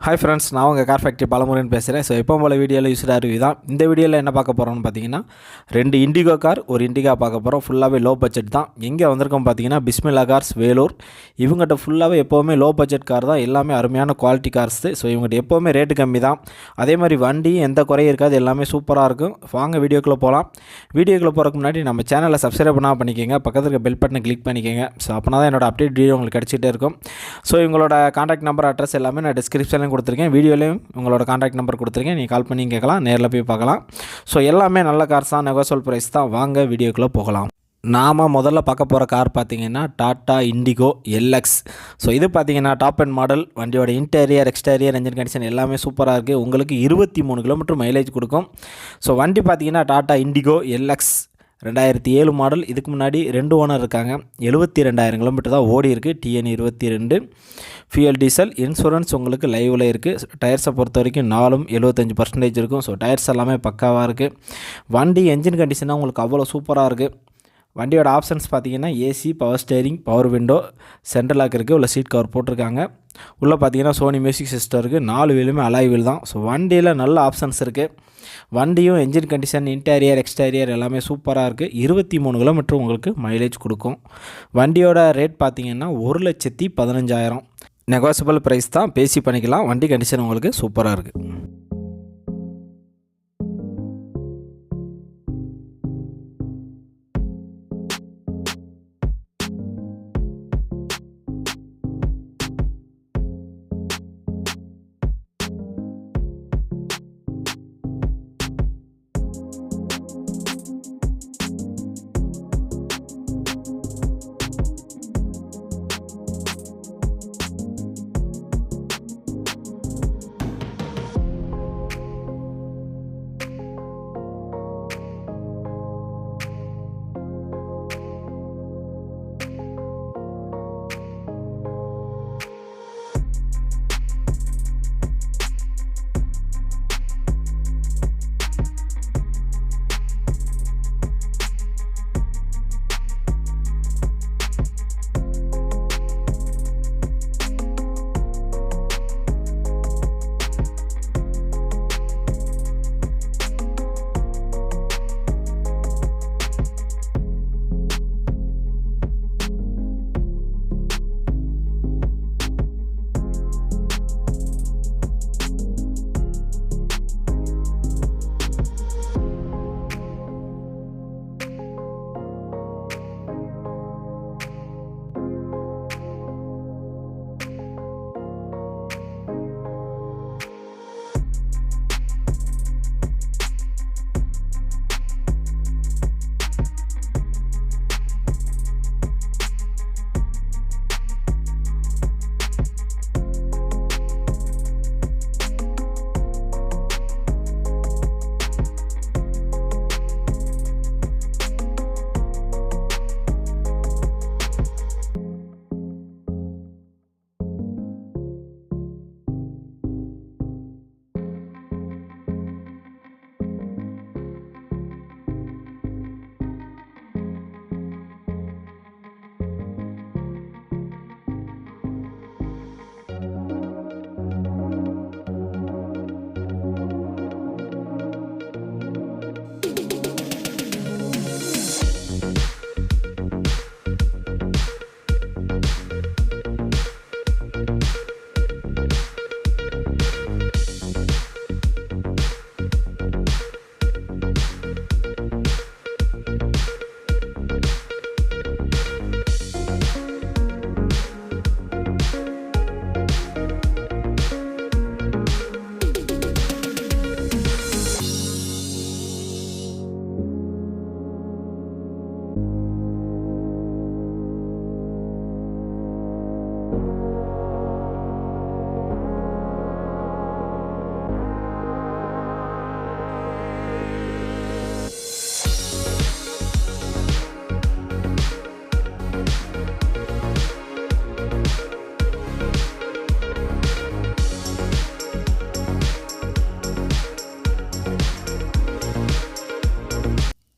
Hi friends, நான் உங்கள் car factory Balamurugan பேசுகிறேன். ஸோ எப்போ போல வீடியோவில் யூஸ்டாக ரிவ்யூ தான். இந்த வீடியோவில் என்ன பார்க்க போகிறோம்னு பார்த்தீங்கன்னா, 2 இண்டிகோ கார், ஒரு இண்டிகா பார்க்க போகிறோம். ஃபுல்லாகவே லோ பட்ஜெட் தான். எங்கே வந்திருக்கோம் பார்த்தீங்கன்னா, பிஸ்மில்லா கார்ஸ் வேலூர். இவங்ககிட்ட ஃபுல்லாகவே எப்போவுமே லோ பட்ஜெட் கார் தான், எல்லாமே அருமையான குவாலிட்டி கார்ஸு. ஸோ இவங்ககிட்ட எப்போவுமே ரேட்டு கம்மி தான். அதே மாதிரி வண்டியும் எந்த குறையும் இருக்காது, எல்லாமே சூப்பராக இருக்கும். வாங்க வீடியோக்குள்ளே போகலாம். வீடியோக்குள்ளே போகிறதுக்கு முன்னாடி நம்ம சேனலை சப்ஸ்கிரைப் பண்ணால் பண்ணிக்கோங்க, பக்கத்தில் இருக்க பெல் பட்டனை கிளிக் பண்ணிக்கோங்க. ஸோ அப்போனா தான் என்னோட அப்டேட் வீடியோ உங்களுக்கு கிடச்சிட்டே இருக்கும். ஸோ இவங்களோட கான்டாக்ட் நம்பர், அட்ரஸ் எல்லாமே நான் டிஸ்கிரிப்ஷன்லையும் கொடுத்துருக்கேன், வீடியோலையும் உங்களோட கான்டாக்ட் நம்பர் கொடுத்துருக்கேன். நீங்கள் கால் பண்ணி கேட்கலாம், நேரில் போய் பார்க்கலாம். ஸோ எல்லாமே நல்ல கார்ஸ் தான், நெகோசியபிள் ப்ரைஸ் தான். வாங்க வீடியோக்குள்ளே போகலாம். நாம் முதல்ல பார்க்க போகிற கார் பார்த்தீங்கன்னா டாட்டா இண்டிகோ எல்எக்ஸ். ஸோ இது பார்த்தீங்கன்னா டாப் அண்ட் மாடல். வண்டியோட இன்டீரியர், எக்ஸ்டீரியர், என்ஜின் கண்டிஷன் எல்லாமே சூப்பராக இருக்குது. உங்களுக்கு 23 கிலோமீட்டர் மைலேஜ் கொடுக்கும். ஸோ வண்டி பார்த்தீங்கன்னா டாட்டா இண்டிகோ எல்எக்ஸ் 2007 மாடல். இதுக்கு முன்னாடி 2 ஓனர் இருக்காங்க. 72,000 கிலோமீட்டர் தான் ஓடி இருக்குது. TN 22 fuel diesel. இன்சூரன்ஸ் உங்களுக்கு லைவில் இருக்குது. டயர்ஸை பொறுத்த வரைக்கும் 75% இருக்கும். ஸோ டயர்ஸ் எல்லாமே பக்காவாக இருக்குது. வண்டி என்ஜின் கண்டிஷனாக உங்களுக்கு அவ்வளோ சூப்பராக இருக்குது. வண்டியோட ஆப்ஷன்ஸ் பார்த்தீங்கன்னா AC, power steering, power window, central lock இருக்குது. உள்ள சீட் கவர் போட்டிருக்காங்க. உள்ளே பார்த்தீங்கன்னா சோனி மியூசிக் சிஸ்டம் இருக்குது. 4 வீலுமே அலாய் வீல் தான். ஸோ வண்டியில் நல்ல ஆப்ஷன்ஸ் இருக்குது. வண்டியும் என்ஜின் கண்டிஷன், இன்டீரியர், எக்ஸ்டீரியர் எல்லாமே சூப்பராக இருக்குது. 23 கிலோமீட்டர் உங்களுக்கு மைலேஜ் கொடுக்கும். வண்டியோட ரேட் பார்த்தீங்கன்னா 1,15,000. நெகோசியபிள் ப்ரைஸ் தான், பேசி பண்ணிக்கலாம். வண்டி கண்டிஷன் உங்களுக்கு சூப்பராக இருக்குது.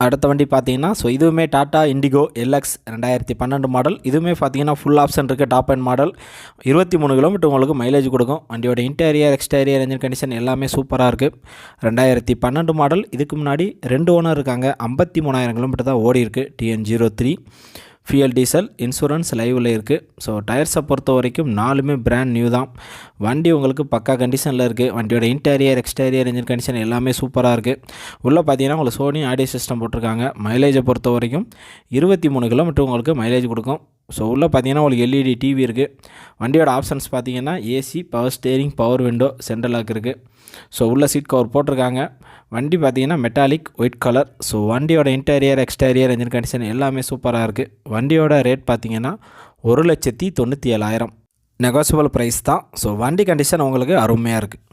அடுத்த வண்டி பார்த்தீங்கன்னா இதுவுமே டாடா இண்டிகோ எல்எக்ஸ் 2012 மாடல். இதுவுமே பார்த்தீங்கன்னா ஃபுல் ஆப்ஷன் இருக்குது. டாப் அண்ட் மாடல் 23 கிலோமீட்டர் உங்களுக்கு மைலேஜ் கொடுக்கும். வண்டியோட இன்டீரியர் எக்ஸ்டீரியர் என்ஜின் கண்டிஷன் எல்லாமே சூப்பராக இருக்குது. 2012 மாடல். இதுக்கு முன்னாடி 2 ஓனர் இருக்காங்க. 53,000 கிலோமீட்டர் தான் ஓடி இருக்குது. TN03 ஃபியல் டீசல் இன்சூரன்ஸ் லைவில் இருக்குது. ஸோ டயர்ஸை பொறுத்த வரைக்கும் 4மே பிராண்ட் நியூ தான். வண்டி உங்களுக்கு பக்கா கண்டிஷனில் இருக்குது. வண்டியோட இன்டீரியர் எக்ஸ்டீரியர் என்ஜின் கண்டிஷன் எல்லாமே சூப்பராக இருக்குது. உள்ளே பார்த்தீங்கன்னா உங்களுக்கு சோனி ஆடியோ சிஸ்டம் போட்டிருக்காங்க. மைலேஜை பொறுத்த வரைக்கும் 23 கிலோமீட்டர் உங்களுக்கு மைலேஜ் கொடுக்கும். ஸோ உள்ளே பார்த்தீங்கன்னா உங்களுக்கு எல்இடி டிவி இருக்குது. வண்டியோட ஆப்ஷன்ஸ் பார்த்தீங்கன்னா AC, power steering, power window, central lock இருக்குது. ஸோ உள்ள சீட் கவர் போட்டிருக்காங்க. வண்டி பார்த்தீங்கன்னா மெட்டாலிக் ஒயிட் கலர். ஸோ வண்டியோட இன்டீரியர் எக்ஸ்டீரியர் என்ஜின் கண்டிஷன் எல்லாமே சூப்பராக இருக்குது. வண்டியோட ரேட் பார்த்தீங்கன்னா 1,97,000 நெகோசியபிள் ப்ரைஸ் தான். ஸோ வண்டி கண்டிஷன் உங்களுக்கு அருமையாக இருக்குது.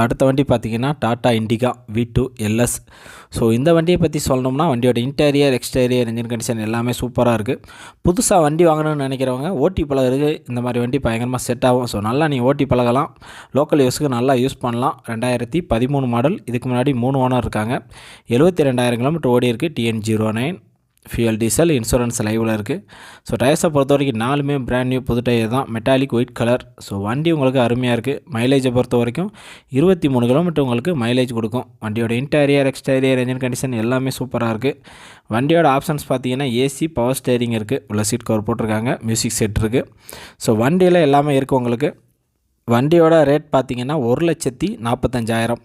அடுத்த வண்டி பார்த்திங்கன்னா Tata Indica V2 LS. So இந்த வண்டியை பற்றி சொல்லணும்னா வண்டியோட இன்டீரியர் எக்ஸ்டீரியர் என்ஜின் கண்டிஷன் எல்லாமே சூப்பராக இருக்குது. புதுசாக வண்டி வாங்கணும்னு நினைக்கிறவங்க ஓட்டி பழகிறதுக்கு இந்த மாதிரி வண்டி பயங்கரமாக செட் ஆகும். ஸோ நல்லா நீங்கள் ஓட்டி பழகலாம். லோக்கல் யூஸுக்கு நல்லா யூஸ் பண்ணலாம். 2013 மாடல். இதுக்கு முன்னாடி 3 ஓனர் இருக்காங்க. 72,000 கிலோமீட்டர் ஓடி இருக்குது. TN09 ஃபியல் டீசல் இன்சூரன்ஸ் லைவில் இருக்குது. ஸோ டயர்ஸை பொறுத்த வரைக்கும் 4மே பிராண்ட் நியூ புது டயர் தான். Metallic white colour. ஸோ வண்டி உங்களுக்கு அருமையாக இருக்குது. மைலேஜை பொறுத்த வரைக்கும் 23 கிலோமீட்டர் உங்களுக்கு மைலேஜ் கொடுக்கும். வண்டியோட இன்டீரியர் எக்ஸ்டீரியர் என்ஜின் கண்டிஷன் எல்லாமே சூப்பராக இருக்குது. வண்டியோட ஆப்ஷன்ஸ் பார்த்தீங்கன்னா ஏசி, பவர் ஸ்டேரிங் இருக்குது. உள்ள சீட் கவர் போட்டிருக்காங்க. மியூசிக் செட் இருக்குது. ஸோ வண்டியில் எல்லாமே இருக்குது உங்களுக்கு. வண்டியோட ரேட் பார்த்தீங்கன்னா 1,45,000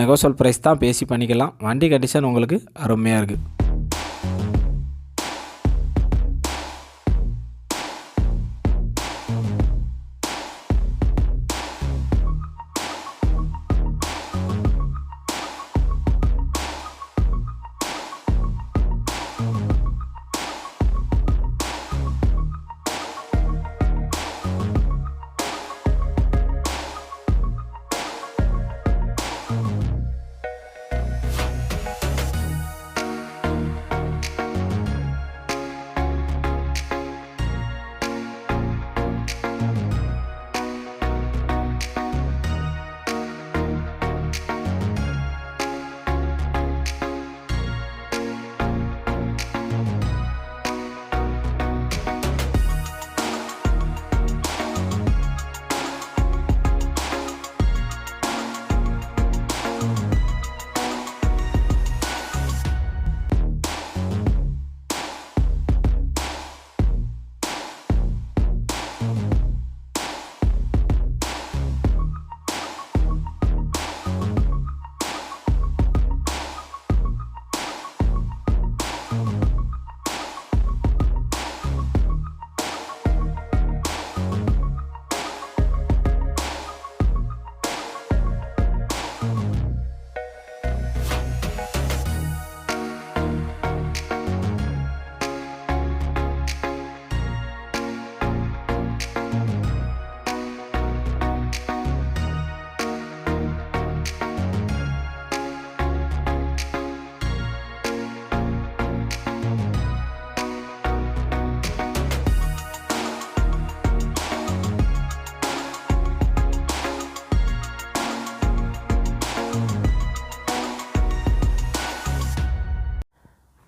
நெகோசியபிள் ப்ரைஸ் தான், பேசி பண்ணிக்கலாம். வண்டி கண்டிஷன் உங்களுக்கு அருமையாக இருக்குது.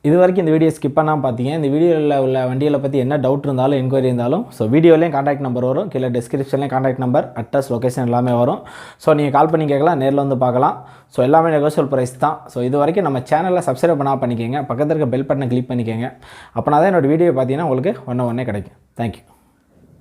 இது வரைக்கும் இந்த வீடியோ ஸ்கிப் பண்ணாமல் பார்த்தீங்க. இந்த வீடியோவில் உள்ள வண்டிகளை பற்றி என்ன டவுட் இருந்தாலும் என்கொயரி இருந்தாலும் ஸோ வீடியோலேயும் கான்டாக்ட் நம்பர் வரும், கீழே டிஸ்கிரிப்ஷன்லேயும் கான்டாக்ட் நம்பர், அட்ரஸ், லொக்கேஷன் எல்லாமே வரும். ஸோ நீங்கள் கால் பண்ணி கேட்கலாம், நேரில் வந்து பார்க்கலாம். ஸோ எல்லாமே நெகோஷியபிள் ப்ரைஸ் தான். ஸோ இது வரைக்கும் நம்ம சேனலில் சப்ஸ்கிரைப் பண்ணால் பண்ணிக்கோங்க, பக்கத்தில் இருக்க பெல் பட்டனை கிளிக் பண்ணிக்கோங்க. அப்போனா தான் என்னோடய வீடியோ பார்த்தீங்கன்னா உங்களுக்கு ஒன்று கிடைக்கும். தேங்க்யூ.